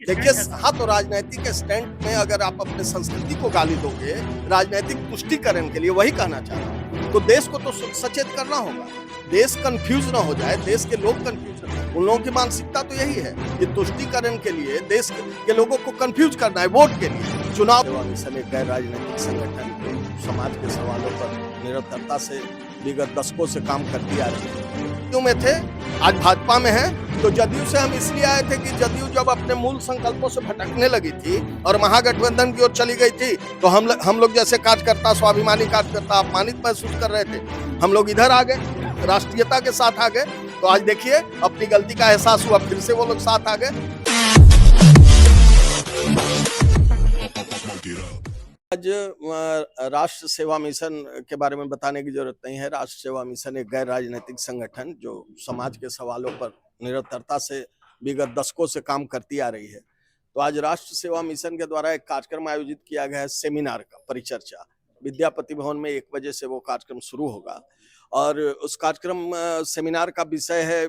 देखिए, हाँ, तो राजनीतिक स्टैंड में अगर आप अपने संस्कृति को गाली दोगे, राजनीतिक तुष्टीकरण के लिए वही कहना चाह रहा हूँ। तो देश को तो सचेत करना होगा। देश कंफ्यूज ना हो जाए, देश के लोग कंफ्यूज ना, उन लोगों की मानसिकता तो यही है कि तुष्टीकरण के लिए देश के लोगों को कंफ्यूज करना है वोट के लिए। चुनाव सेवा मिशन एक गैर राजनीतिक संगठन समाज के सवालों पर निरंतरता से विगत दशकों से काम करती आ रही है। जदयू में थे, आज भाजपा में है। तो जदयू से हम इसलिए आए थे कि जदयू जब अपने मूल संकल्पों से भटकने लगी थी और महागठबंधन की ओर चली गई थी, तो हम लोग जैसे कार्यकर्ता, स्वाभिमानी कार्यकर्ता अपमानित महसूस कर रहे थे। हम लोग इधर आ गए, राष्ट्रीयता के साथ आ गए। तो आज देखिए, अपनी गलती का एहसास हुआ, फिर से वो लोग साथ आ गए। आज राष्ट्र सेवा मिशन के बारे में बताने की जरूरत नहीं है। राष्ट्र सेवा मिशन एक गैर राजनीतिक संगठन जो समाज के सवालों पर निरंतरता से विगत दशकों से काम करती आ रही है। तो आज राष्ट्र सेवा मिशन के द्वारा एक कार्यक्रम आयोजित किया गया है, सेमिनार का, परिचर्चा। विद्यापति भवन में 1 बजे से वो कार्यक्रम शुरू होगा और उस कार्यक्रम सेमिनार का विषय है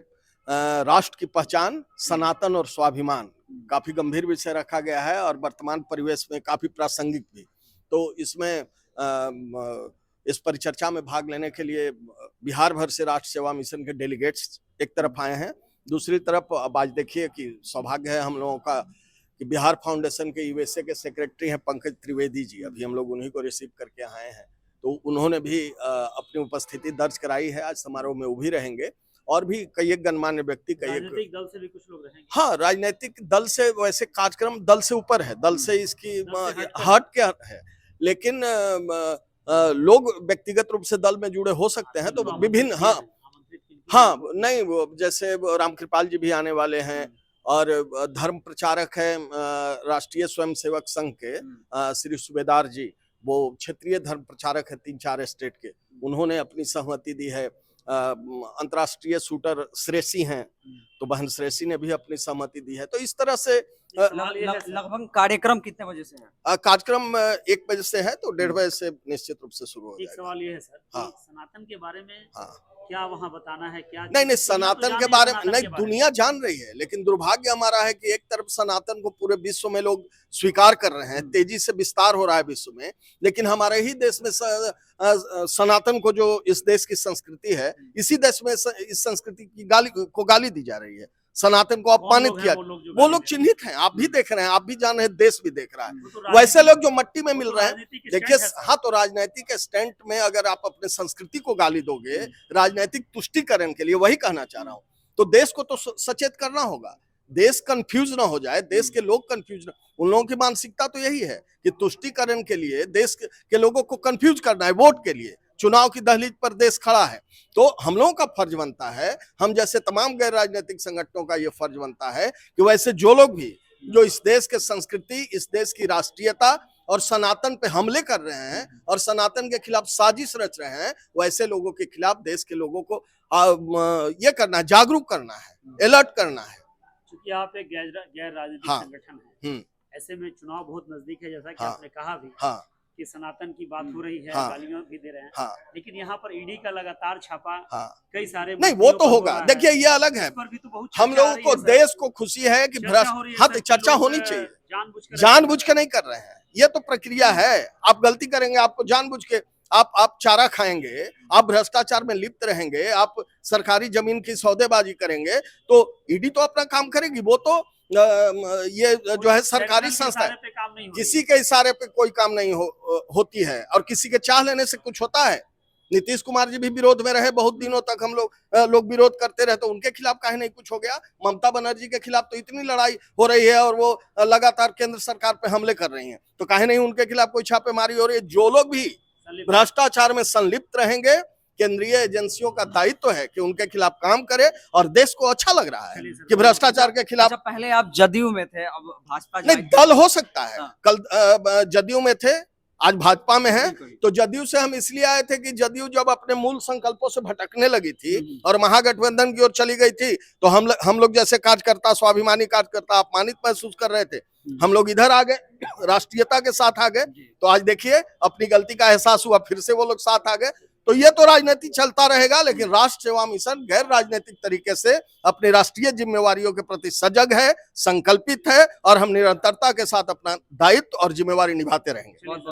राष्ट्र की पहचान, सनातन और स्वाभिमान। काफी गंभीर विषय रखा गया है और वर्तमान परिवेश में काफी प्रासंगिक भी। तो इसमें इस परिचर्चा में भाग लेने के लिए बिहार भर से राष्ट्र सेवा मिशन के डेलीगेट्स एक तरफ आए हैं। दूसरी तरफ अब आज देखिए कि सौभाग्य है हम लोगों का कि बिहार फाउंडेशन के यूएसए के सेक्रेटरी हैं पंकज त्रिवेदी जी। अभी हम लोग उन्हीं को रिसीव करके आए हैं। तो उन्होंने भी अपनी उपस्थिति दर्ज कराई है। आज समारोह में वो भी रहेंगे और भी कई एक गणमान्य व्यक्ति, कई एक दल से भी कुछ लोग रहेंगे। हाँ, राजनीतिक दल से वैसे कार्यक्रम दल से ऊपर है, दल से इसकी हट के है, लेकिन लोग व्यक्तिगत रूप से दल में जुड़े हो सकते हैं। तो विभिन्न हाँ नहीं, वो जैसे रामकृपाल जी भी आने वाले हैं और धर्म प्रचारक है राष्ट्रीय स्वयंसेवक संघ के श्री सुबेदार जी, वो क्षेत्रीय धर्म प्रचारक है 3-4 स्टेट के, उन्होंने अपनी सहमति दी है। अंतर्राष्ट्रीय शूटर श्रेषी हैं, तो बहन श्रेषी ने भी अपनी सहमति दी है। तो इस तरह से लगभग कार्यक्रम कितने बजे से है? कार्यक्रम 1 बजे से है, तो 1:30 बजे से निश्चित रूप से शुरू हो जाएगा। एक सवाल ये है सर, हाँ, सनातन के बारे में हाँ, क्या वहाँ बताना है? क्या नहीं, सनातन के बारे में नहीं, दुनिया जान रही है, लेकिन दुर्भाग्य हमारा है कि एक तरफ सनातन को पूरे विश्व में लोग स्वीकार कर रहे हैं, तेजी से विस्तार हो रहा है विश्व में, लेकिन हमारे ही देश में सनातन को, जो इस देश की संस्कृति है, इसी देश में इस संस्कृति की गाली दी जा रही है। सनातन को अपमानित किया, वो लोग चिन्हित हैं, आप भी देख रहे हैं, आप भी जान रहे हैं, देश भी देख रहा है। वैसे लोग जो मट्टी में मिल रहे हैं, देखिए, हाँ, तो राजनीतिक स्टैंड में अगर आप अपने संस्कृति को गाली दोगे, राजनीतिक तुष्टीकरण के लिए वही कहना चाह रहा हूँ। तो देश को तो सचेत करना होगा। देश कंफ्यूज ना हो जाए, देश के लोग कंफ्यूज ना, उन लोगों की मानसिकता तो यही है कि तुष्टीकरण के लिए देश के लोगों को कंफ्यूज करना है वोट के लिए। चुनाव की दहलीज पर देश खड़ा है, तो हम लोगों का फर्ज बनता है, हम जैसे तमाम गैर राजनीतिक संगठनों का ये फर्ज बनता है कि वैसे जो लोग भी जो इस देश के संस्कृति, इस देश की राष्ट्रीयता और सनातन पे हमले कर रहे हैं और सनातन के खिलाफ साजिश रच रहे हैं, वैसे लोगों के खिलाफ देश के लोगों को ये करना है, जागरूक करना है, अलर्ट करना है। क्योंकि आप एक गैर राजनीतिक संगठन है, ऐसे में चुनाव बहुत नजदीक है, जैसा कि आपने कहा भी कि सनातन की बात हो रही है, गालियां भी दे रहे हैं, लेकिन यहाँ पर ईडी का लगातार छापा कई सारे नहीं, वो तो होगा। देखिए, ये अलग है, तो हम लोगों को देश को खुशी है कि चर्चा होनी चाहिए, जानबूझ के नहीं कर रहे हैं, ये तो प्रक्रिया है। आप गलती करेंगे, आपको जानबूझ के आप चारा खाएंगे, आप भ्रष्टाचार में लिप्त रहेंगे, आप सरकारी जमीन की सौदेबाजी करेंगे, तो ईडी तो अपना काम करेगी। वो तो ये जो है सरकारी संस्था है, किसी के इशारे पे कोई काम नहीं होती है और किसी के चाह लेने से कुछ होता है। नीतीश कुमार जी भी विरोध में रहे बहुत दिनों तक, हम लोग विरोध करते रहे, तो उनके खिलाफ काहे नहीं कुछ हो गया? ममता बनर्जी के खिलाफ तो इतनी लड़ाई हो रही है और वो लगातार केंद्र सरकार पे हमले कर रही हैं, तो काहे नहीं उनके खिलाफ कोई छापेमारी हो रही है? जो लोग भी भ्रष्टाचार में संलिप्त रहेंगे, केंद्रीय एजेंसियों का दायित्व है कि उनके खिलाफ काम करे और देश को अच्छा लग रहा है कि भ्रष्टाचार के खिलाफ। पहले आप जदयू में थे, अब भाजपा नहीं, दल हो सकता है। कल जदयू में थे, आज भाजपा में है। तो जदयू से हम इसलिए आए थे कि जदयू जब अपने मूल संकल्पों से भटकने लगी थी और महागठबंधन की ओर चली गई थी, तो हम लोग जैसे कार्यकर्ता, स्वाभिमानी कार्यकर्ता अपमानित महसूस कर रहे थे। हम लोग इधर आ गए, राष्ट्रीयता के साथ आ गए। तो आज देखिए, अपनी गलती का एहसास हुआ, फिर से वो लोग साथ आ गए। तो ये तो राजनीति चलता रहेगा, लेकिन राष्ट्र सेवा मिशन गैर राजनीतिक तरीके से अपनी राष्ट्रीय जिम्मेवारियों के प्रति सजग है, संकल्पित है, और हम निरंतरता के साथ अपना दायित्व और जिम्मेवारी निभाते रहेंगे।